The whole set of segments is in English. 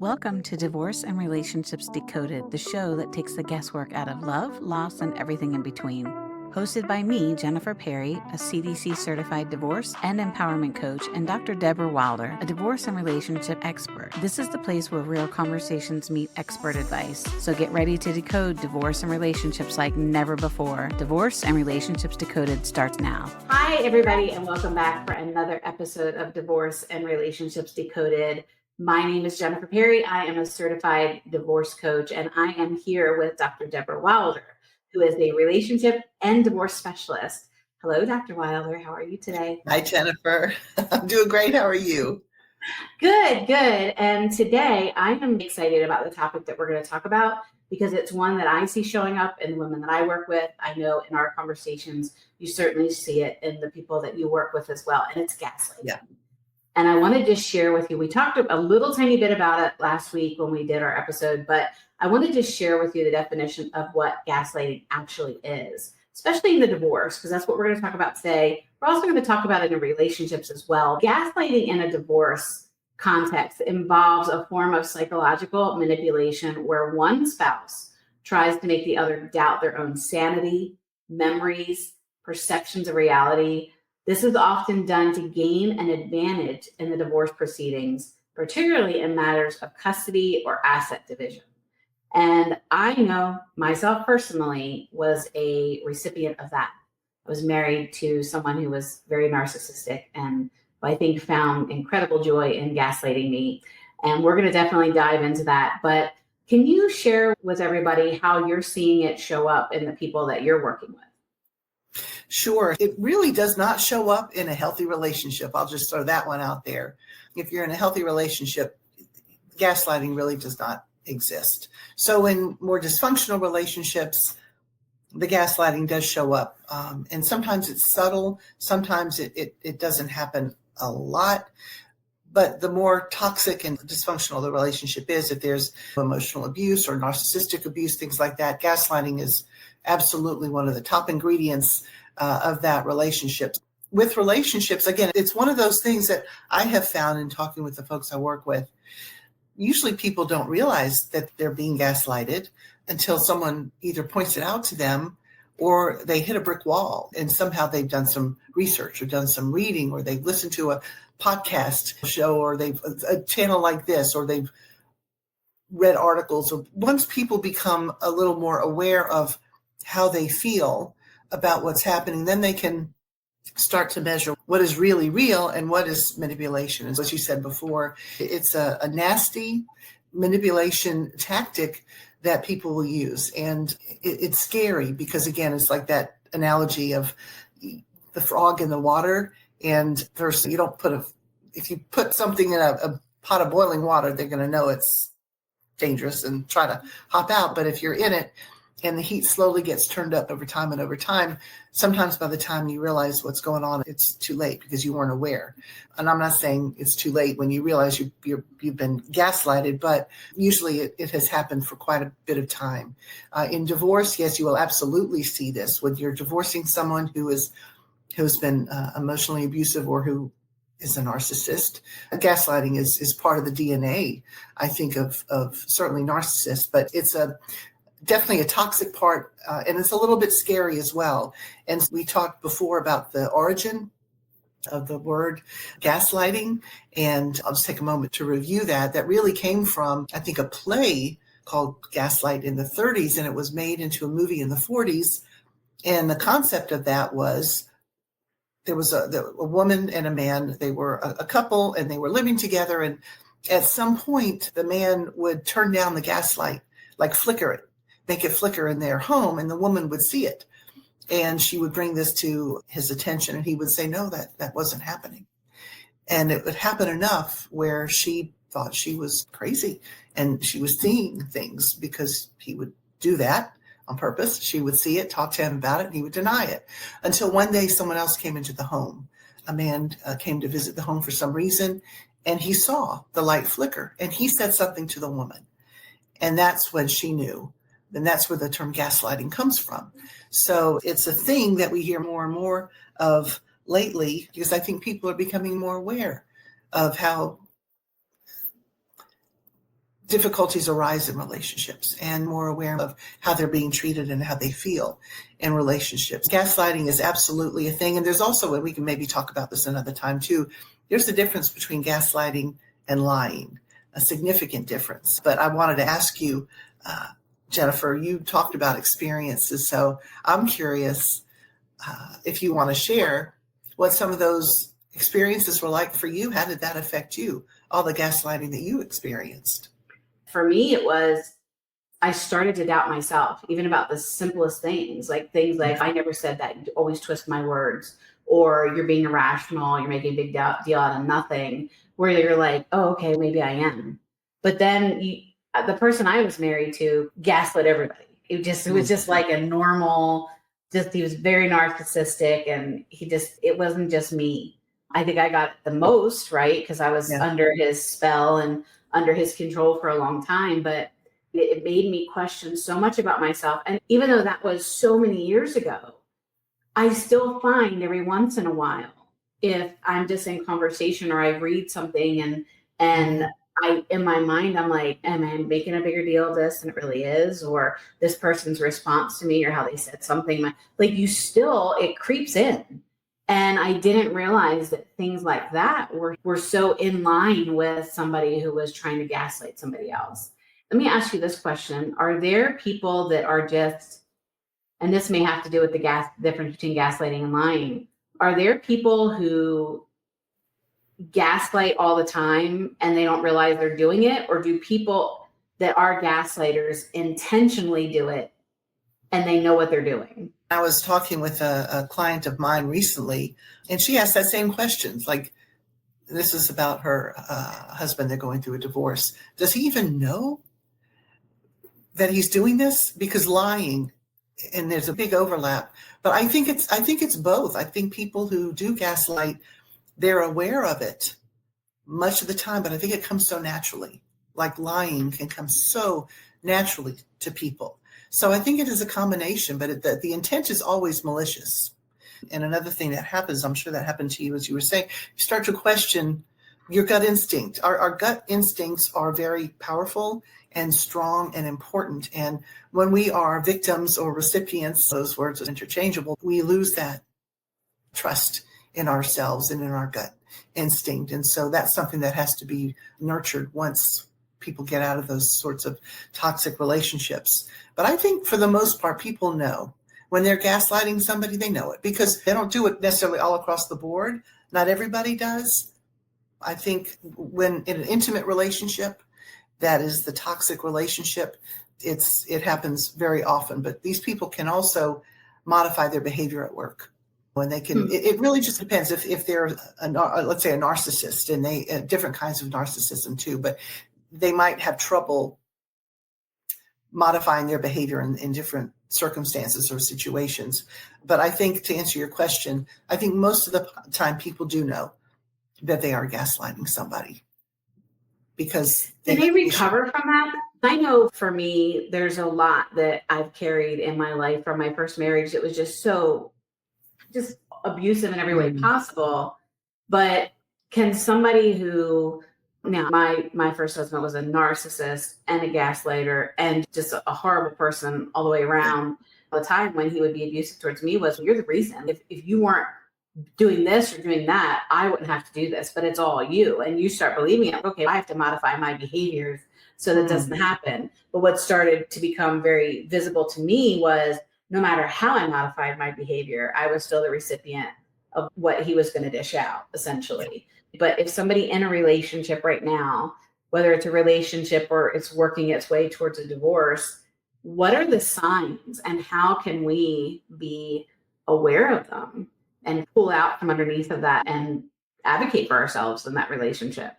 Welcome to Divorce and Relationships Decoded, the show that takes the guesswork out of love, loss, and everything in between. Hosted by me, Jennifer Perri, a CDC-certified divorce and empowerment coach, and Dr. Deborah Wilder, a divorce and relationship expert. This is the place where real conversations meet expert advice. So get ready to decode divorce and relationships like never before. Divorce and Relationships Decoded starts now. Hi, everybody, and welcome back for another episode of Divorce and Relationships Decoded. My name is Jennifer Perri. I am a certified divorce coach, and I am here with Dr. Deborah Wilder, who is a relationship and divorce specialist. Hello, Dr. Wilder. How are you today? Hi, Jennifer. I'm doing great. How are you? Good, good. And today I am excited about the topic that we're going to talk about because it's one that I see showing up in the women that I work with. I know in our conversations, you certainly see it in the people that you work with as well, and it's gaslighting. Yeah. And I want to just share with you, we talked a little tiny bit about it last week when we did our episode, but I want to just share with you the definition of what gaslighting actually is, especially in the divorce, because that's what we're going to talk about today. We're also going to talk about it in relationships as well. Gaslighting in a divorce context involves a form of psychological manipulation where one spouse tries to make the other doubt their own sanity, memories, perceptions of reality. This is often done to gain an advantage in the divorce proceedings, particularly in matters of custody or asset division. And I know myself personally was a recipient of that. I was married to someone who was very narcissistic and I think found incredible joy in gaslighting me. And we're going to definitely dive into that. But can you share with everybody how you're seeing it show up in the people that you're working with? Sure. It really does not show up in a healthy relationship. I'll just throw that one out there. If you're in a healthy relationship, gaslighting really does not exist. So in more dysfunctional relationships, the gaslighting does show up. And sometimes it's subtle. Sometimes it doesn't happen a lot. But the more toxic and dysfunctional the relationship is, if there's emotional abuse or narcissistic abuse, things like that, gaslighting is absolutely one of the top ingredients of that relationship. With relationships, again, it's one of those things that I have found in talking with the folks I work with. Usually people don't realize that they're being gaslighted until someone either points it out to them or they hit a brick wall and somehow they've done some research or done some reading or they've listened to a podcast show or they've a channel like this or they've read articles. Or once people become a little more aware of how they feel about what's happening, then they can start to measure what is really real and what is manipulation. As what you said before, it's a nasty manipulation tactic that people will use. And it's scary because, again, it's like that analogy of the frog in the water. And there's, you don't put if you put something in a pot of boiling water, they're going to know it's dangerous and try to hop out. But if you're in it, and the heat slowly gets turned up over time, sometimes by the time you realize what's going on, it's too late because you weren't aware. And I'm not saying it's too late when you realize you've been gaslighted, but usually it has happened for quite a bit of time. In divorce, yes, you will absolutely see this when you're divorcing someone who's been emotionally abusive or who is a narcissist. Gaslighting is part of the DNA, I think, of certainly narcissists, but it's definitely a toxic part, and it's a little bit scary as well. And we talked before about the origin of the word gaslighting, and I'll just take a moment to review that. That really came from, I think, a play called Gaslight in the 30s, and it was made into a movie in the 40s. And the concept of that was there was a woman and a man. They were a couple, and they were living together. And at some point, the man would turn down the gaslight, like flicker it, make it flicker in their home, and the woman would see it. And she would bring this to his attention, and he would say, no, that wasn't happening. And it would happen enough where she thought she was crazy, and she was seeing things because he would do that on purpose. She would see it, talk to him about it, and he would deny it. Until one day someone else came into the home. A man came to visit the home for some reason, and he saw the light flicker, and he said something to the woman. And that's when she knew. And that's where the term gaslighting comes from. So it's a thing that we hear more and more of lately because I think people are becoming more aware of how difficulties arise in relationships and more aware of how they're being treated and how they feel in relationships. Gaslighting is absolutely a thing. And there's also, and we can maybe talk about this another time too, there's a difference between gaslighting and lying, a significant difference. But I wanted to ask you, Jennifer, you talked about experiences. So I'm curious if you want to share what some of those experiences were like for you. How did that affect you, all the gaslighting that you experienced? For me, it was, I started to doubt myself, even about the simplest things like I never said that, you always twist my words, or you're being irrational, you're making a big deal out of nothing, where you're like, oh, okay, maybe I am. But then the person I was married to gaslit everybody. It was just like a normal, he was very narcissistic, and it wasn't just me. I think I got the most, right? Because I was under his spell and under his control for a long time, but it made me question so much about myself. And even though that was so many years ago, I still find every once in a while, if I'm just in conversation or I read something and I, in my mind, I'm like, am I making a bigger deal of this than it really is? Or this person's response to me, or how they said something, like it creeps in. And I didn't realize that things like that were so in line with somebody who was trying to gaslight somebody else. Let me ask you this question. Are there people that are just, and this may have to do with the difference between gaslighting and lying, are there people who gaslight all the time and they don't realize they're doing it? Or do people that are gaslighters intentionally do it and they know what they're doing? I was talking with a client of mine recently, and she asked that same questions. Like, this is about her husband. They're going through a divorce. Does he even know that he's doing this? Because lying, and there's a big overlap. But I think it's both. I think people who do gaslight, they're aware of it much of the time, but I think it comes so naturally. Like lying can come so naturally to people. So I think it is a combination, but the intent is always malicious. And another thing that happens, I'm sure that happened to you, as you were saying, you start to question your gut instinct. Our gut instincts are very powerful and strong and important. And when we are victims or recipients, those words are interchangeable, we lose that trust in ourselves and in our gut instinct. And so that's something that has to be nurtured once people get out of those sorts of toxic relationships. But I think for the most part, people know when they're gaslighting somebody, they know it because they don't do it necessarily all across the board. Not everybody does. I think when in an intimate relationship, that is the toxic relationship, it happens very often. But these people can also modify their behavior at work. When they can, it really just depends if they're, let's say, a narcissist, and they different kinds of narcissism too, but they might have trouble modifying their behavior in different circumstances or situations. But I think, to answer your question, I think most of the time people do know that they are gaslighting somebody because they recover from that. I know for me, there's a lot that I've carried in my life from my first marriage. It was just abusive in every way possible. But can somebody who, now my first husband was a narcissist and a gaslighter and just a horrible person all the way around. The time when he would be abusive towards me was, well, you're the reason. If you weren't doing this or doing that, I wouldn't have to do this, but it's all you. And you start believing it. Okay, I have to modify my behaviors so that doesn't happen. But what started to become very visible to me was, no matter how I modified my behavior, I was still the recipient of what he was going to dish out, essentially. But if somebody in a relationship right now, whether it's a relationship or it's working its way towards a divorce, what are the signs and how can we be aware of them and pull out from underneath of that and advocate for ourselves in that relationship?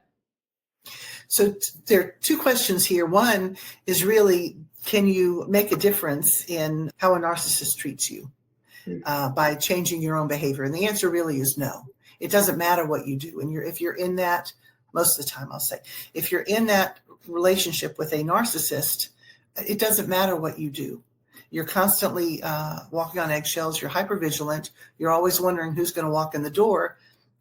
So there are two questions here. One is really, can you make a difference in how a narcissist treats you by changing your own behavior? And the answer really is no. It doesn't matter what you do. And if you're in that, most of the time I'll say, if you're in that relationship with a narcissist, it doesn't matter what you do. You're constantly walking on eggshells. You're hypervigilant. You're always wondering who's going to walk in the door.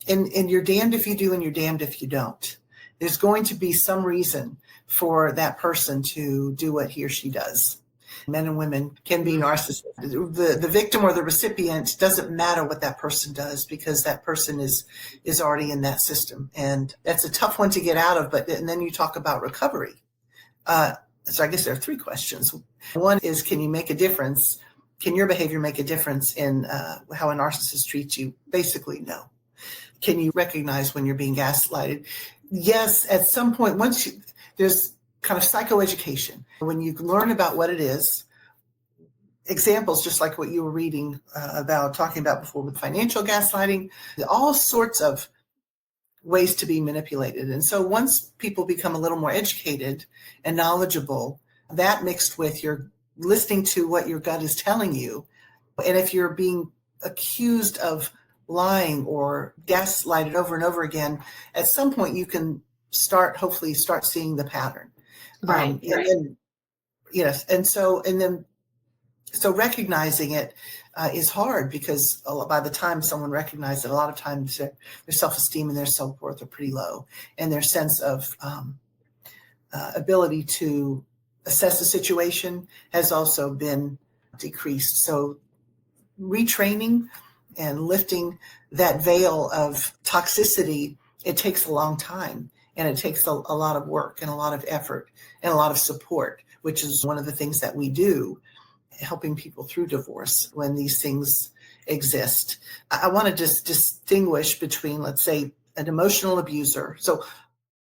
And you're damned if you do and you're damned if you don't. There's going to be some reason for that person to do what he or she does. Men and women can be narcissists. The victim or the recipient, doesn't matter what that person does, because that person is already in that system. And that's a tough one to get out of. And then you talk about recovery. So I guess there are three questions. One is, can you make a difference? Can your behavior make a difference in how a narcissist treats you? Basically, no. Can you recognize when you're being gaslighted? Yes, at some point, there's kind of psychoeducation. When you learn about what it is, examples just like what you were reading talking about before with financial gaslighting, all sorts of ways to be manipulated. And so once people become a little more educated and knowledgeable, that mixed with your listening to what your gut is telling you, and if you're being accused of lying or gaslighted over and over again, at some point you can hopefully start seeing the pattern. Right. And then, yes. And so recognizing it is hard, because by the time someone recognizes it, a lot of times their self-esteem and their self-worth are pretty low, and their sense of ability to assess the situation has also been decreased. So retraining and lifting that veil of toxicity, it takes a long time, and it takes a lot of work and a lot of effort and a lot of support, which is one of the things that we do, helping people through divorce when these things exist. I want to just distinguish between, let's say, an emotional abuser. So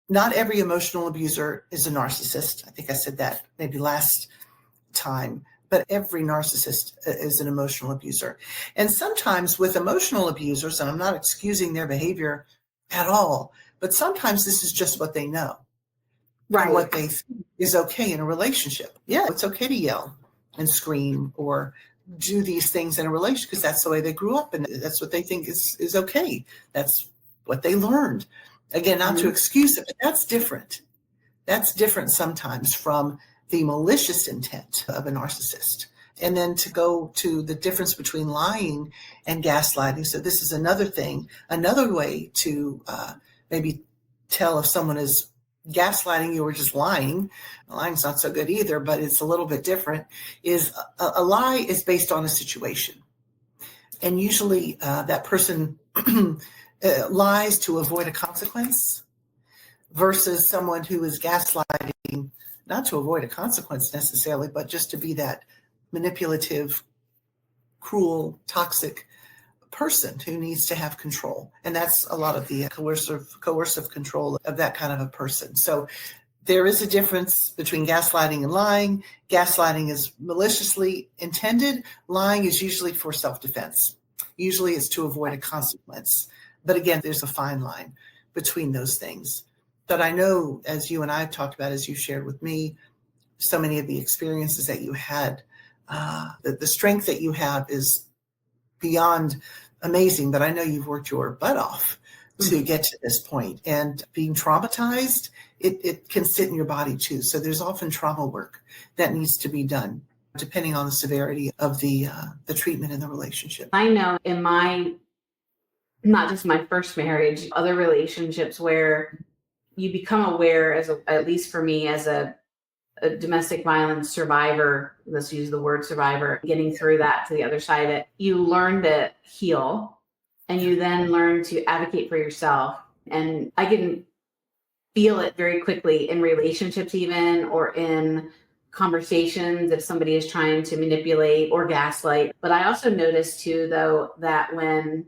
not every emotional abuser is a narcissist. I think I said that maybe last time, but every narcissist is an emotional abuser. And sometimes with emotional abusers, and I'm not excusing their behavior at all, but sometimes this is just what they know. Right. And what they think is okay in a relationship. Yeah, it's okay to yell and scream or do these things in a relationship because that's the way they grew up, and that's what they think is okay. That's what they learned. Again, not to excuse it, but that's different. That's different sometimes from the malicious intent of a narcissist. And then to go to the difference between lying and gaslighting. So this is another thing, another way to maybe tell if someone is gaslighting you or just lying. Lying's not so good either, but it's a little bit different. Is a lie is based on a situation. And usually that person lies to avoid a consequence, versus someone who is gaslighting, not to avoid a consequence necessarily, but just to be that manipulative, cruel, toxic person who needs to have control. And that's a lot of the coercive control of that kind of a person. So there is a difference between gaslighting and lying. Gaslighting is maliciously intended. Lying is usually for self-defense. Usually it's to avoid a consequence. But again, there's a fine line between those things. But I know, as you and I have talked about, as you shared with me, so many of the experiences that you had, the strength that you have is beyond amazing. But I know you've worked your butt off to get to this point. And being traumatized, it can sit in your body too. So there's often trauma work that needs to be done, depending on the severity of the treatment in the relationship. I know in not just my first marriage, other relationships where you become aware, at least for me, as a domestic violence survivor, let's use the word survivor, getting through that to the other side of it, you learn to heal, and you then learn to advocate for yourself. And I can feel it very quickly in relationships even, or in conversations if somebody is trying to manipulate or gaslight. But I also notice too, though, that when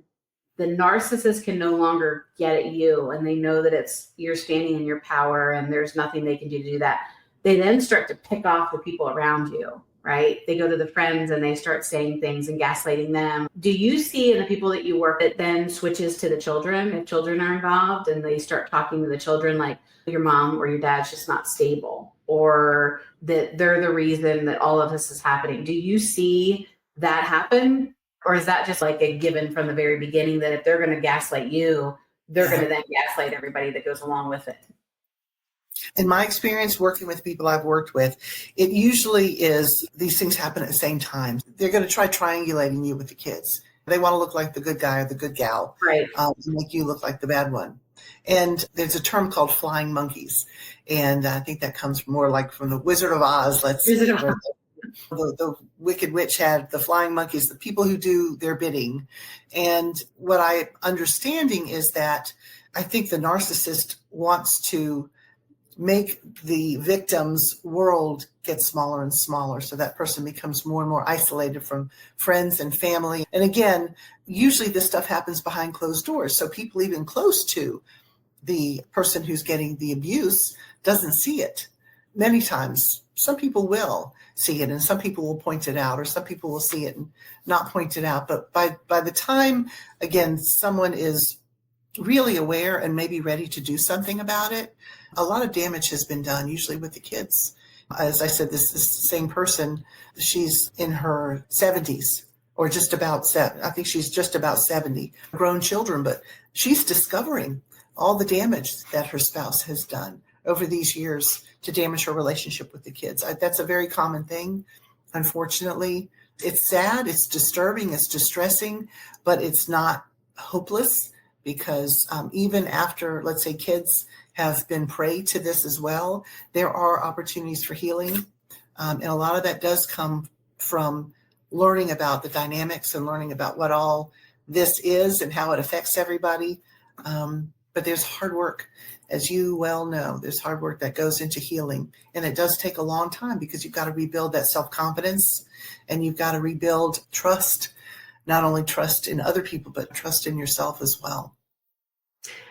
the narcissist can no longer get at you, and they know that you're standing in your power and there's nothing they can do to do that, they then start to pick off the people around you, right? They go to the friends and they start saying things and gaslighting them. Do you see in the people that you work with then switches to the children, if children are involved, and they start talking to the children like your mom or your dad's just not stable, or that they're the reason that all of this is happening? Do you see that happen? Or is that just like a given from the very beginning that if they're going to gaslight you, they're going to then gaslight everybody that goes along with it? In my experience working with people I've worked with, it usually is these things happen at the same time. They're going to try triangulating you with the kids. They want to look like the good guy or the good gal, right? Make you look like the bad one. And there's a term called flying monkeys. And I think that comes more like from the Wizard of Oz, let's say, where the Wicked Witch had the flying monkeys, the people who do their bidding. And what I'm understanding is that I think the narcissist wants to make the victim's world get smaller and smaller. So that person becomes more and more isolated from friends and family. And again, usually this stuff happens behind closed doors. So people even close to the person who's getting the abuse doesn't see it. Many times, some people will see it and some people will point it out, or some people will see it and not point it out. But by the time, again, someone is really aware and maybe ready to do something about it, a lot of damage has been done, usually with the kids. As I said, this is the same person. She's in her 70s or just about I think she's just about 70, grown children, but she's discovering all the damage that her spouse has done over these years to damage her relationship with the kids. That's a very common thing, unfortunately. It's sad, it's disturbing, it's distressing, but it's not hopeless, because even after, let's say, kids have been prey to this as well, there are opportunities for healing. And a lot of that does come from learning about the dynamics and learning about what all this is and how it affects everybody. But there's hard work, as you well know, there's hard work that goes into healing. And it does take a long time, because you've got to rebuild that self-confidence and you've got to rebuild trust, not only trust in other people, but trust in yourself as well.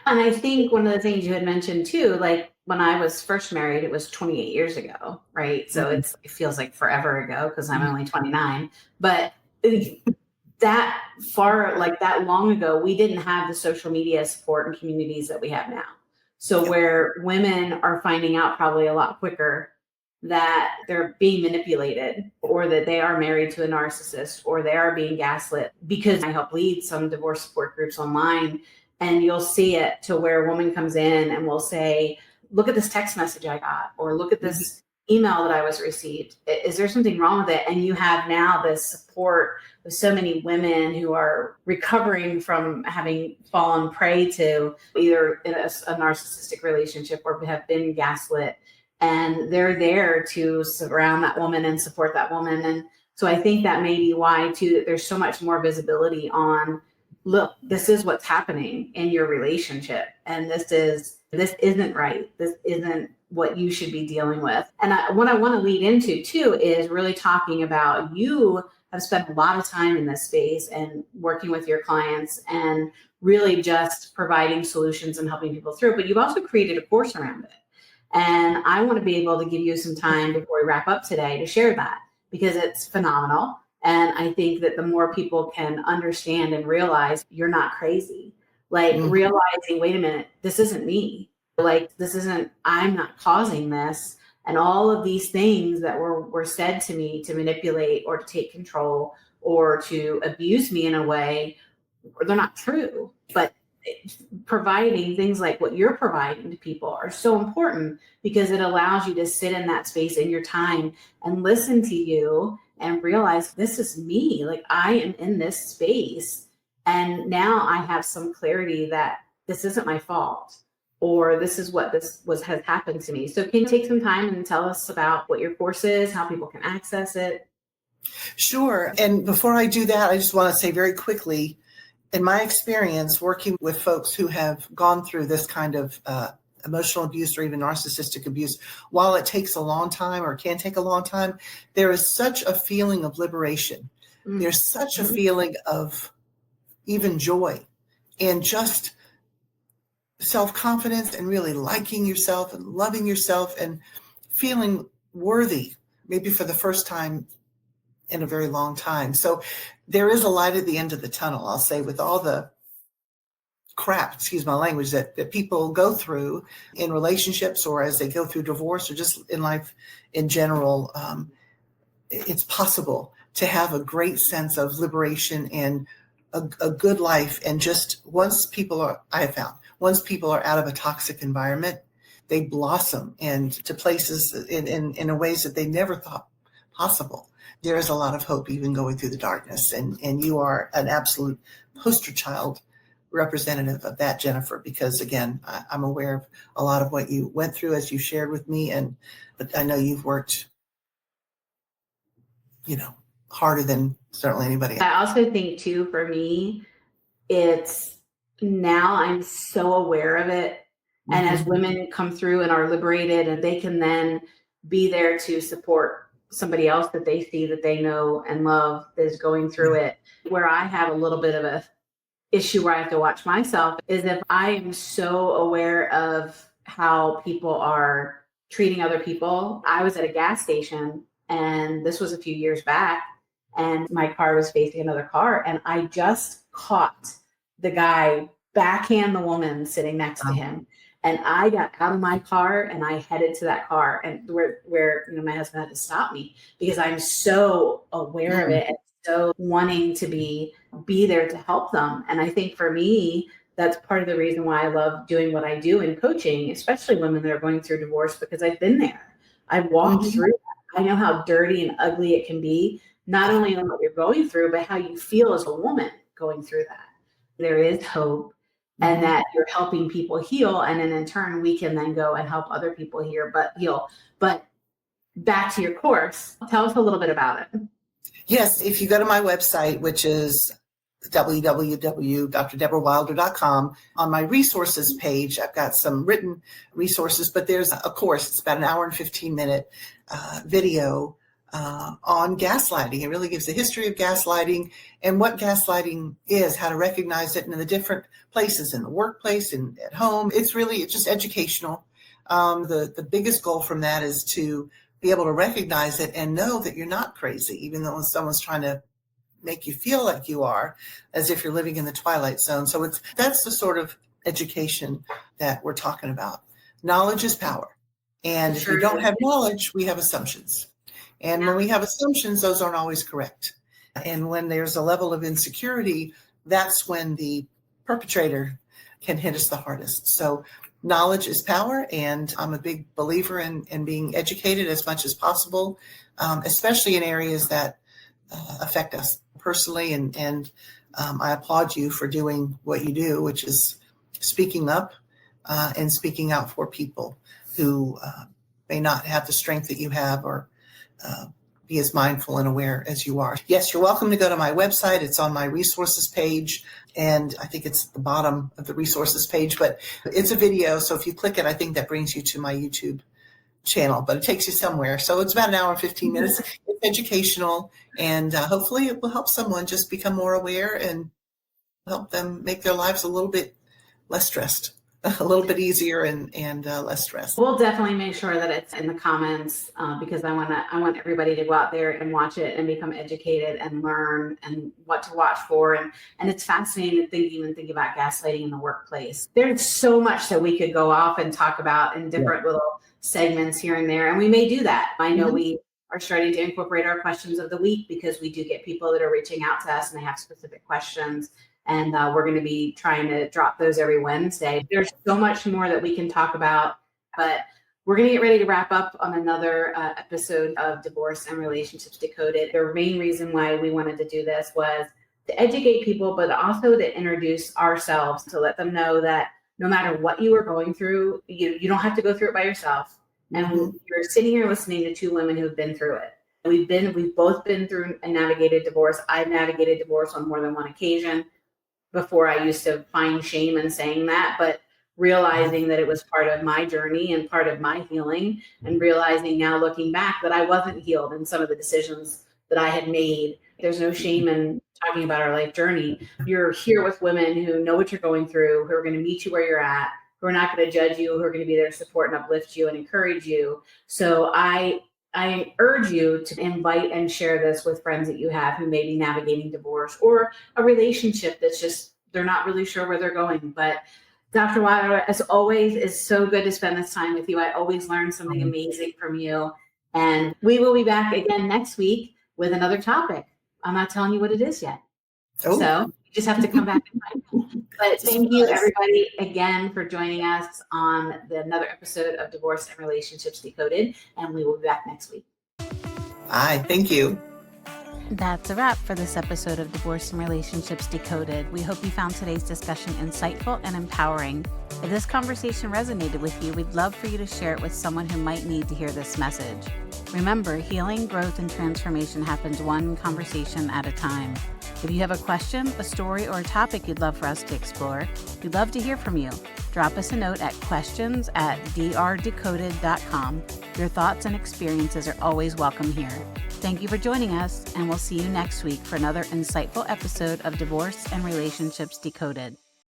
And I think one of the things you had mentioned too, like when I was first married, it was 28 years ago, right? So it feels like forever ago because I'm only 29. But that far, like that long ago, we didn't have the social media support and communities that we have now. So where women are finding out probably a lot quicker that they're being manipulated, or that they are married to a narcissist, or they are being gaslit, because I help lead some divorce support groups online. And you'll see it to where a woman comes in and will say, look at this text message I got, or look at this email that I was received. Is there something wrong with it? And you have now this support with so many women who are recovering from having fallen prey to either in a narcissistic relationship or have been gaslit. And they're there to surround that woman and support that woman. And so I think that may be why too, that there's so much more visibility on, look, this is what's happening in your relationship. And this isn't right. This isn't what you should be dealing with. And what I want to lead into too is really talking about, you have spent a lot of time in this space and working with your clients and really just providing solutions and helping people through, but you've also created a course around it. And I want to be able to give you some time before we wrap up today to share that, because it's phenomenal. And I think that the more people can understand and realize you're not crazy, like realizing, wait a minute, this isn't me. Like, I'm not causing this. And all of these things that were said to me to manipulate or to take control or to abuse me in a way, they're not true. But providing things like what you're providing to people are so important, because it allows you to sit in that space in your time and listen to you and realize, this is me. Like, I am in this space. And now I have some clarity that this isn't my fault, or this is what has happened to me. So can you take some time and tell us about what your course is, how people can access it? Sure. And before I do that, I just want to say very quickly, in my experience working with folks who have gone through this kind of emotional abuse or even narcissistic abuse, while it takes a long time or can take a long time, there is such a feeling of liberation. There's such a feeling of even joy and just self-confidence and really liking yourself and loving yourself and feeling worthy, maybe for the first time in a very long time. So there is a light at the end of the tunnel, I'll say, with all the crap, excuse my language, that people go through in relationships or as they go through divorce or just in life in general. It's possible to have a great sense of liberation and a good life. And just once people are out of a toxic environment, they blossom into places in ways that they never thought possible. There is a lot of hope even going through the darkness, and you are an absolute poster child representative of that, Jennifer, because again, I'm aware of a lot of what you went through as you shared with me, but I know you've worked, harder than certainly anybody else. I also think too, for me, it's now I'm so aware of it. And as women come through and are liberated, and they can then be there to support somebody else that they see, that they know and love, that is going through it. Where I have a little bit of a issue where I have to watch myself is if I am so aware of how people are treating other people. I was at a gas station, and this was a few years back, and my car was facing another car, and I just caught the guy backhand the woman sitting next to him. And I got out of my car and I headed to that car, and where my husband had to stop me because I'm so aware of it and so wanting to be there to help them. And I think for me, that's part of the reason why I love doing what I do in coaching, especially women that are going through divorce, because I've been there. I've walked through that. I know how dirty and ugly it can be, not only on what you're going through, but how you feel as a woman going through that. There is hope. And that you're helping people heal. And then in turn, we can then go and help other people heal. But back to your course, tell us a little bit about it. Yes, if you go to my website, which is www.drdeborahwilder.com, on my resources page, I've got some written resources, but there's a course. It's about an hour and 15-minute video on gaslighting. It really gives the history of gaslighting and what gaslighting is, how to recognize it in the different places, in the workplace and at home. It's just educational. The biggest goal from that is to be able to recognize it and know that you're not crazy, even though someone's trying to make you feel like you are, as if you're living in the twilight zone. So that's the sort of education that we're talking about. Knowledge is power. And if we don't have knowledge, we have assumptions. And when we have assumptions, those aren't always correct. And when there's a level of insecurity, that's when the perpetrator can hit us the hardest. So knowledge is power, and I'm a big believer in being educated as much as possible, especially in areas that affect us personally. And I applaud you for doing what you do, which is speaking up and speaking out for people who may not have the strength that you have, or be as mindful and aware as you are. Yes, you're welcome to go to my website. It's on my resources page, and I think it's at the bottom of the resources page, but it's a video. So if you click it, I think that brings you to my YouTube channel, but it takes you somewhere. So it's about an hour and 15 minutes. It's educational, and hopefully it will help someone just become more aware and help them make their lives a little bit less stressed. A little bit easier and less stress. We'll definitely make sure that it's in the comments because I want everybody to go out there and watch it and become educated and learn and what to watch for. And it's fascinating to think about gaslighting in the workplace. There's so much that we could go off and talk about in different little segments here and there. And we may do that. I know we are starting to incorporate our questions of the week because we do get people that are reaching out to us and they have specific questions. And we're going to be trying to drop those every Wednesday. There's so much more that we can talk about, but we're going to get ready to wrap up on another episode of Divorce and Relationships Decoded. The main reason why we wanted to do this was to educate people, but also to introduce ourselves, to let them know that no matter what you are going through, you don't have to go through it by yourself. And you're sitting here listening to two women who've been through it. We've both been through and navigated divorce. I've navigated divorce on more than one occasion. Before, I used to find shame in saying that, but realizing that it was part of my journey and part of my healing, and realizing now looking back that I wasn't healed in some of the decisions that I had made. There's no shame in talking about our life journey. You're here with women who know what you're going through, who are going to meet you where you're at, who are not going to judge you, who are going to be there to support and uplift you and encourage you. So I urge you to invite and share this with friends that you have who may be navigating divorce or a relationship that's just, they're not really sure where they're going. But Dr. Wilder, as always, it's so good to spend this time with you. I always learn something amazing from you. And we will be back again next week with another topic. I'm not telling you what it is yet. So you just have to come back and find out. But thank you, everybody, again for joining us on another episode of Divorce and Relationships Decoded. And we will be back next week. Hi, thank you. That's a wrap for this episode of Divorce and Relationships Decoded. We hope you found today's discussion insightful and empowering. If this conversation resonated with you, we'd love for you to share it with someone who might need to hear this message. Remember, healing, growth, and transformation happens one conversation at a time. If you have a question, a story, or a topic you'd love for us to explore, we'd love to hear from you. Drop us a note at questions@drdecoded.com. Your thoughts and experiences are always welcome here. Thank you for joining us, and we'll see you next week for another insightful episode of Divorce and Relationships Decoded.